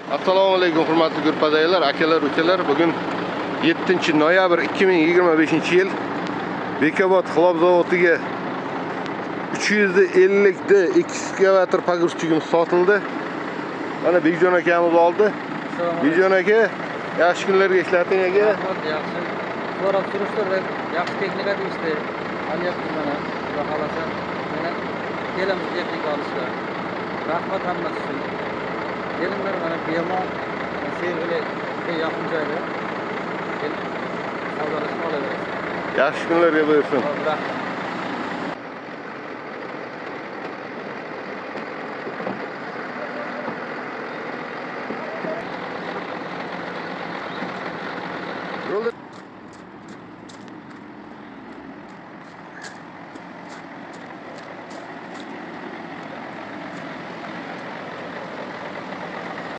Assalomu alaykum hurmatli gurpadagilar, akalar, ukalar. Bugun 7-noyabr 2025-yil Bekobod xlop zavodiga 350 da ekskavator pogruzchigimiz sotildi. Mana Bekjon akamiz oldi. Bekjon aka, yaxshi kunlarga ishlating aka. Yaxshi. So'rab surishtirdik. Yaxshi texnika deyishdi. Olyapmiz mana. Xudo xolasa mana kelamiz texnika olishga. Rahmat hammasi uchun. Kelinglar mana Bemon Sergeli yaqin joyda. Kelib savdolashib olaverasiz. Yaxshi kunlarga buyursin. Rahmat.